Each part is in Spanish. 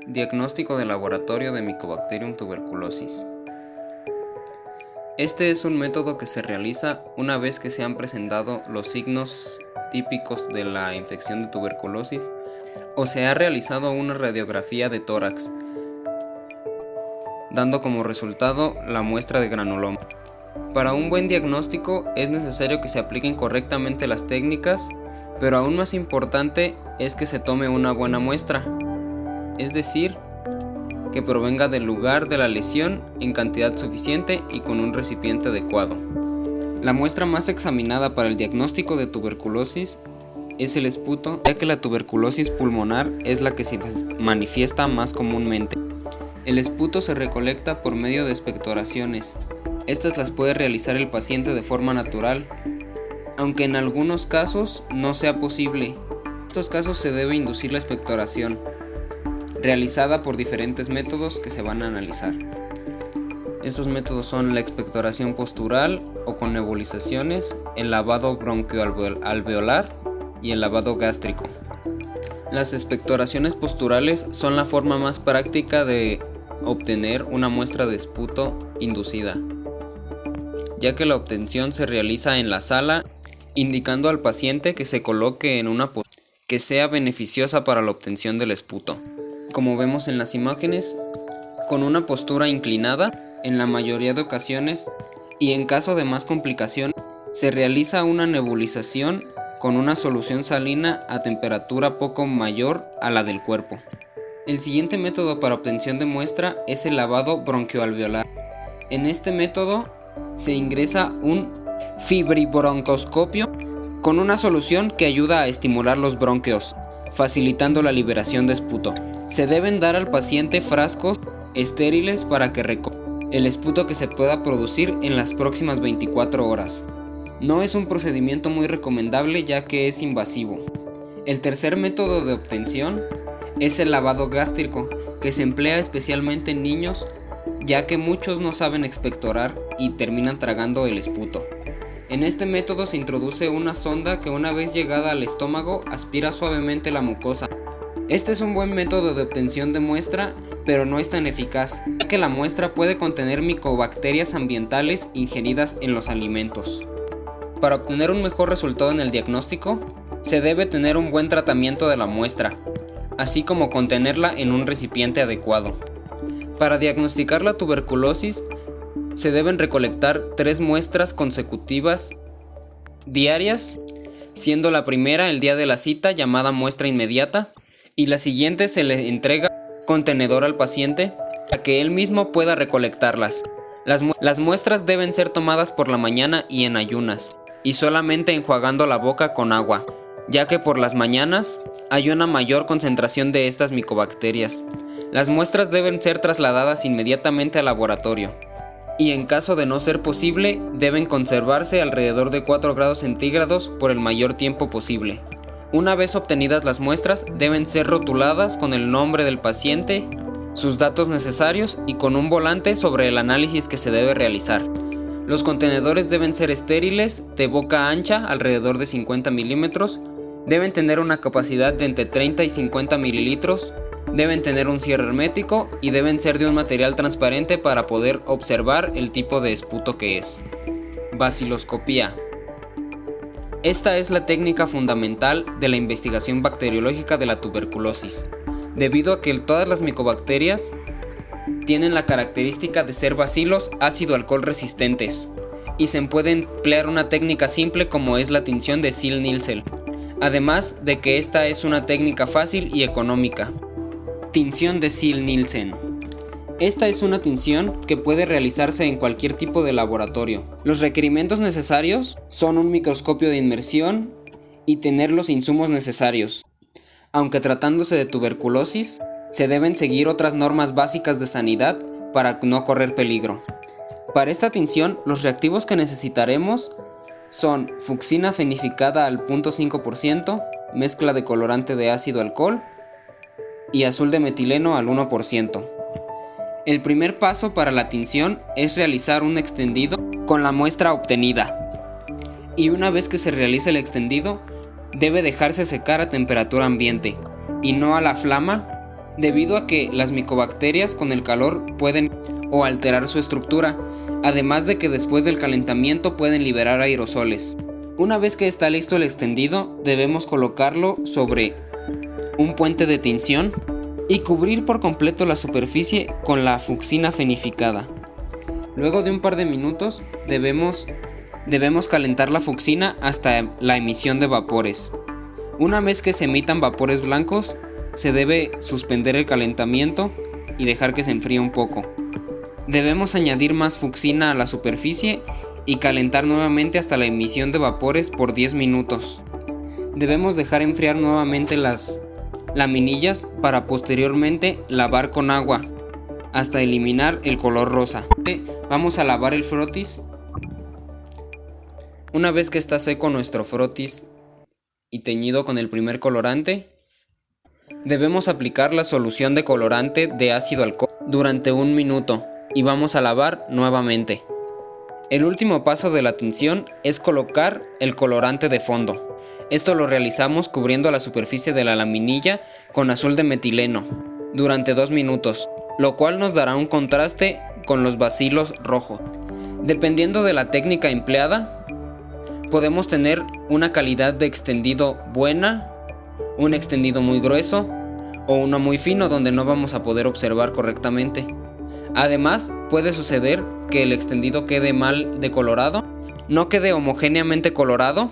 Diagnóstico de laboratorio de Mycobacterium tuberculosis. Este es un método que se realiza una vez que se han presentado los signos típicos de la infección de tuberculosis o se ha realizado una radiografía de tórax, dando como resultado la muestra de granuloma. Para un buen diagnóstico es necesario que se apliquen correctamente las técnicas, pero aún más importante es que se tome una buena muestra, es decir, que provenga del lugar de la lesión en cantidad suficiente y con un recipiente adecuado. La muestra más examinada para el diagnóstico de tuberculosis es el esputo, ya que la tuberculosis pulmonar es la que se manifiesta más comúnmente. El esputo se recolecta por medio de expectoraciones. Estas las puede realizar el paciente de forma natural, aunque en algunos casos no sea posible. En estos casos se debe inducir la expectoración, realizada por diferentes métodos que se van a analizar. Estos métodos son la expectoración postural o con nebulizaciones, el lavado bronquioalveolar y el lavado gástrico. Las expectoraciones posturales son la forma más práctica de obtener una muestra de esputo inducida, ya que la obtención se realiza en la sala, indicando al paciente que se coloque en una postura que sea beneficiosa para la obtención del esputo. Como vemos en las imágenes, con una postura inclinada, en la mayoría de ocasiones, y en caso de más complicación, se realiza una nebulización con una solución salina a temperatura poco mayor a la del cuerpo. El siguiente método para obtención de muestra es el lavado bronquioalveolar. En este método se ingresa un fibribroncoscopio con una solución que ayuda a estimular los bronquios, facilitando la liberación de esputo. Se deben dar al paciente frascos estériles para que recoja el esputo que se pueda producir en las próximas 24 horas. No es un procedimiento muy recomendable ya que es invasivo. El tercer método de obtención es el lavado gástrico, que se emplea especialmente en niños, ya que muchos no saben expectorar y terminan tragando el esputo. En este método se introduce una sonda que una vez llegada al estómago aspira suavemente la mucosa. Este es un buen método de obtención de muestra, pero no es tan eficaz, ya que la muestra puede contener micobacterias ambientales ingeridas en los alimentos. Para obtener un mejor resultado en el diagnóstico, se debe tener un buen tratamiento de la muestra, así como contenerla en un recipiente adecuado. Para diagnosticar la tuberculosis, se deben recolectar 3 muestras consecutivas diarias, siendo la primera el día de la cita llamada muestra inmediata, y la siguiente se le entrega contenedor al paciente para que él mismo pueda recolectarlas. Las muestras deben ser tomadas por la mañana y en ayunas, y solamente enjuagando la boca con agua, ya que por las mañanas hay una mayor concentración de estas micobacterias. Las muestras deben ser trasladadas inmediatamente al laboratorio, y en caso de no ser posible, deben conservarse alrededor de 4 grados centígrados por el mayor tiempo posible. Una vez obtenidas las muestras, deben ser rotuladas con el nombre del paciente, sus datos necesarios y con un volante sobre el análisis que se debe realizar. Los contenedores deben ser estériles, de boca ancha, alrededor de 50 milímetros, deben tener una capacidad de entre 30 y 50 mililitros, deben tener un cierre hermético y deben ser de un material transparente para poder observar el tipo de esputo que es. Baciloscopía. Esta es la técnica fundamental de la investigación bacteriológica de la tuberculosis, debido a que todas las micobacterias tienen la característica de ser bacilos ácido-alcohol resistentes, y se puede emplear una técnica simple como es la tinción de Ziehl-Neelsen, además de que esta es una técnica fácil y económica. Tinción de Ziehl-Neelsen. Esta es una tinción que puede realizarse en cualquier tipo de laboratorio. Los requerimientos necesarios son un microscopio de inmersión y tener los insumos necesarios. Aunque tratándose de tuberculosis, se deben seguir otras normas básicas de sanidad para no correr peligro. Para esta tinción, los reactivos que necesitaremos son fucsina fenificada al 0.5%, mezcla de colorante de ácido alcohol y azul de metileno al 1%. El primer paso para la tinción es realizar un extendido con la muestra obtenida, y una vez que se realice el extendido, debe dejarse secar a temperatura ambiente y no a la flama debido a que las micobacterias con el calor pueden o alterar su estructura, además de que después del calentamiento pueden liberar aerosoles. Una vez que está listo el extendido, debemos colocarlo sobre un puente de tinción y cubrir por completo la superficie con la fucsina fenificada. Luego de un par de minutos debemos calentar la fucsina hasta la emisión de vapores. Una vez que se emitan vapores blancos, se debe suspender el calentamiento y dejar que se enfríe un poco. Debemos añadir más fucsina a la superficie y calentar nuevamente hasta la emisión de vapores por 10 minutos. Debemos dejar enfriar nuevamente las laminillas para posteriormente lavar con agua hasta eliminar el color rosa. Vamos a lavar el frotis. Una vez que está seco nuestro frotis y teñido con el primer colorante, debemos aplicar la solución de colorante de ácido alcohólico durante 1 minuto y vamos a lavar nuevamente. El último paso de la tinción es colocar el colorante de fondo. Esto lo realizamos cubriendo la superficie de la laminilla con azul de metileno durante 2 minutos, lo cual nos dará un contraste con los bacilos rojos. Dependiendo de la técnica empleada, podemos tener una calidad de extendido buena, un extendido muy grueso o uno muy fino donde no vamos a poder observar correctamente. Además, puede suceder que el extendido quede mal decolorado, no quede homogéneamente colorado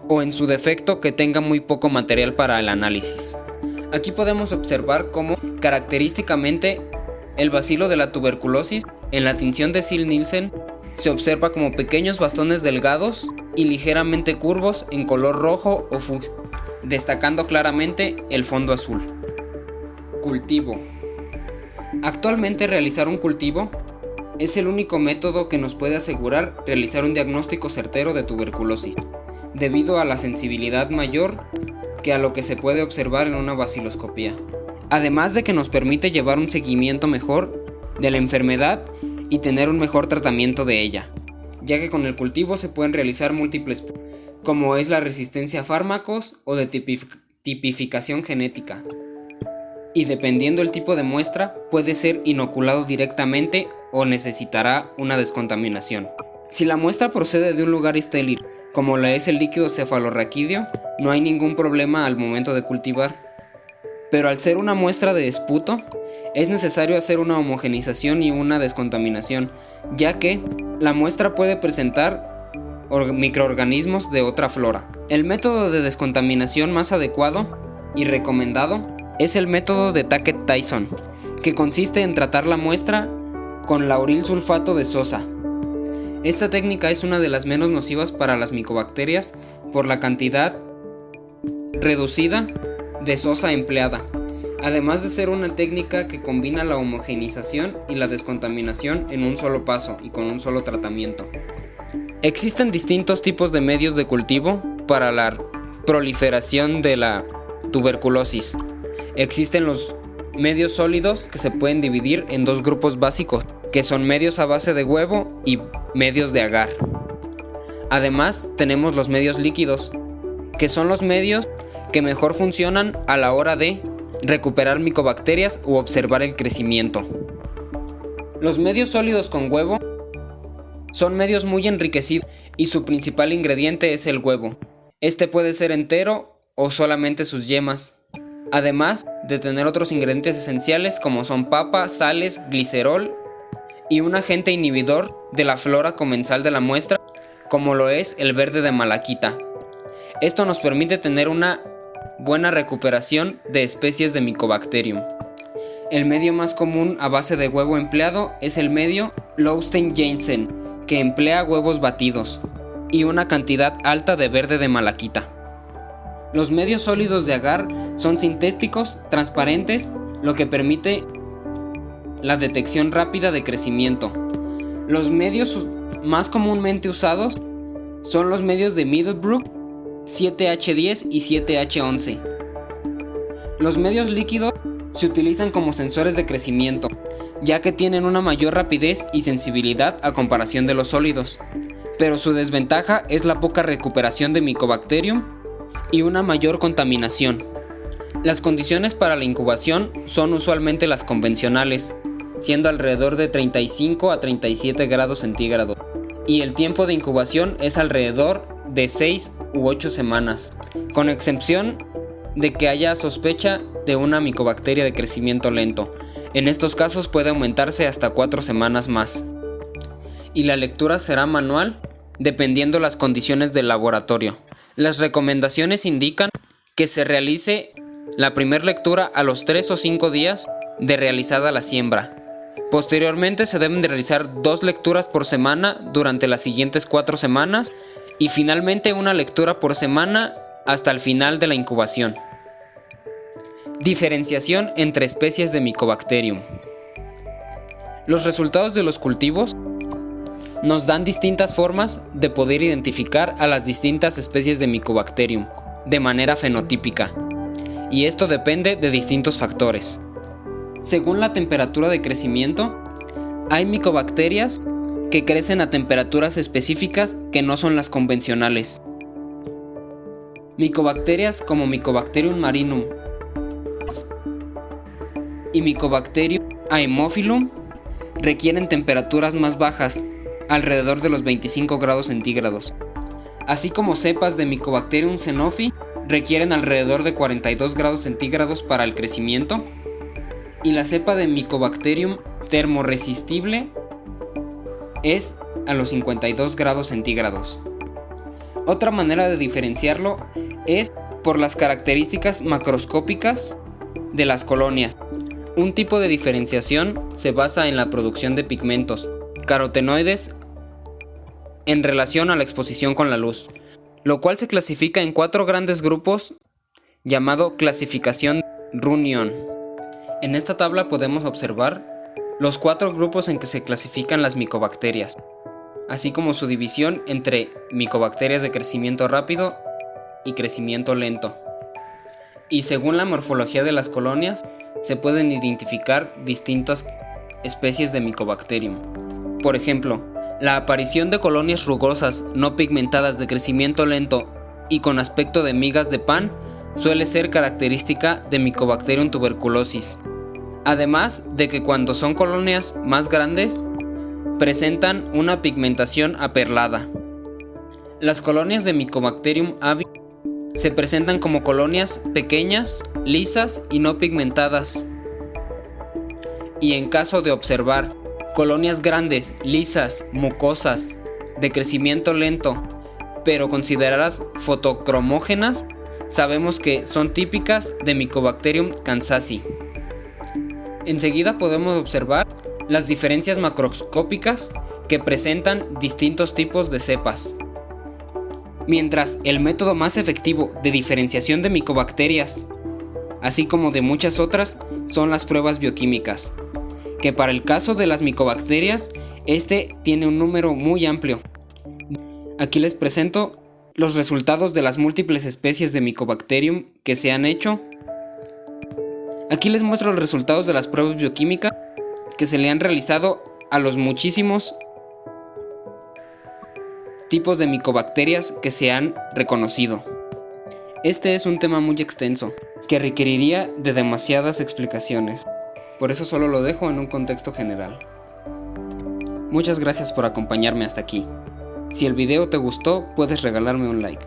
o en su defecto que tenga muy poco material para el análisis. Aquí podemos observar cómo característicamente el bacilo de la tuberculosis en la tinción de Ziehl-Neelsen se observa como pequeños bastones delgados y ligeramente curvos en color rojo o fucsia, destacando claramente el fondo azul. Cultivo. Actualmente realizar un cultivo es el único método que nos puede asegurar realizar un diagnóstico certero de tuberculosis, debido a la sensibilidad mayor que a lo que se puede observar en una baciloscopía. Además de que nos permite llevar un seguimiento mejor de la enfermedad y tener un mejor tratamiento de ella, ya que con el cultivo se pueden realizar múltiples como es la resistencia a fármacos o de tipificación genética. Y dependiendo el tipo de muestra, puede ser inoculado directamente o necesitará una descontaminación. Si la muestra procede de un lugar estéril, como la es el líquido cefalorraquídeo, no hay ningún problema al momento de cultivar. Pero al ser una muestra de esputo, es necesario hacer una homogenización y una descontaminación, ya que la muestra puede presentar microorganismos de otra flora. El método de descontaminación más adecuado y recomendado es el método de Tackett-Tyson, que consiste en tratar la muestra con lauril sulfato de sosa. Esta técnica es una de las menos nocivas para las micobacterias por la cantidad reducida de sosa empleada, además de ser una técnica que combina la homogenización y la descontaminación en un solo paso y con un solo tratamiento. Existen distintos tipos de medios de cultivo para la proliferación de la tuberculosis. Existen los medios sólidos que se pueden dividir en 2 grupos básicos, que son medios a base de huevo y medios de agar. Además, tenemos los medios líquidos, que son los medios que mejor funcionan a la hora de recuperar micobacterias u observar el crecimiento. Los medios sólidos con huevo son medios muy enriquecidos y su principal ingrediente es el huevo. Este puede ser entero o solamente sus yemas, además de tener otros ingredientes esenciales como son papa, sales, glicerol y un agente inhibidor de la flora comensal de la muestra, como lo es el verde de malaquita. Esto nos permite tener una buena recuperación de especies de Mycobacterium. El medio más común a base de huevo empleado es el medio Lowstein-Jansen, que emplea huevos batidos y una cantidad alta de verde de malaquita. Los medios sólidos de agar son sintéticos, transparentes, lo que permite la detección rápida de crecimiento. Los medios más comúnmente usados son los medios de Middlebrook, 7H10 y 7H11. Los medios líquidos se utilizan como sensores de crecimiento, ya que tienen una mayor rapidez y sensibilidad a comparación de los sólidos, pero su desventaja es la poca recuperación de Mycobacterium y una mayor contaminación. Las condiciones para la incubación son usualmente las convencionales, siendo alrededor de 35 a 37 grados centígrados, y el tiempo de incubación es alrededor de 6 u 8 semanas, con excepción de que haya sospecha de una micobacteria de crecimiento lento. En estos casos puede aumentarse hasta 4 semanas más. Y la lectura será manual dependiendo las condiciones del laboratorio. Las recomendaciones indican que se realice la primera lectura a los 3 o 5 días de realizada la siembra. Posteriormente se deben de realizar 2 lecturas por semana durante las siguientes 4 semanas y finalmente una lectura por semana hasta el final de la incubación. Diferenciación entre especies de Mycobacterium. Los resultados de los cultivos nos dan distintas formas de poder identificar a las distintas especies de Mycobacterium de manera fenotípica, y esto depende de distintos factores. Según la temperatura de crecimiento, hay micobacterias que crecen a temperaturas específicas que no son las convencionales. Micobacterias como Mycobacterium marinum y Mycobacterium haemophilum requieren temperaturas más bajas, alrededor de los 25 grados centígrados, así como cepas de Mycobacterium xenophi requieren alrededor de 42 grados centígrados para el crecimiento, y la cepa de Mycobacterium termoresistible es a los 52 grados centígrados. Otra manera de diferenciarlo es por las características macroscópicas de las colonias. Un tipo de diferenciación se basa en la producción de pigmentos, carotenoides, en relación a la exposición con la luz, lo cual se clasifica en 4 grandes grupos llamado clasificación Runyon. En esta tabla podemos observar los 4 grupos en que se clasifican las micobacterias, así como su división entre micobacterias de crecimiento rápido y crecimiento lento. Y según la morfología de las colonias, se pueden identificar distintas especies de Mycobacterium. Por ejemplo, la aparición de colonias rugosas no pigmentadas de crecimiento lento y con aspecto de migas de pan suele ser característica de Mycobacterium tuberculosis. Además de que cuando son colonias más grandes, presentan una pigmentación aperlada. Las colonias de Mycobacterium avium se presentan como colonias pequeñas, lisas y no pigmentadas. Y en caso de observar colonias grandes, lisas, mucosas, de crecimiento lento, pero consideradas fotocromógenas, sabemos que son típicas de Mycobacterium kansasi. Enseguida podemos observar las diferencias macroscópicas que presentan distintos tipos de cepas. Mientras el método más efectivo de diferenciación de micobacterias, así como de muchas otras, son las pruebas bioquímicas, que para el caso de las micobacterias, este tiene un número muy amplio. Aquí les presento los resultados de las múltiples especies de Mycobacterium que se han hecho. Aquí les muestro los resultados de las pruebas bioquímicas que se le han realizado a los muchísimos tipos de micobacterias que se han reconocido. Este es un tema muy extenso, que requeriría de demasiadas explicaciones. Por eso solo lo dejo en un contexto general. Muchas gracias por acompañarme hasta aquí. Si el video te gustó, puedes regalarme un like.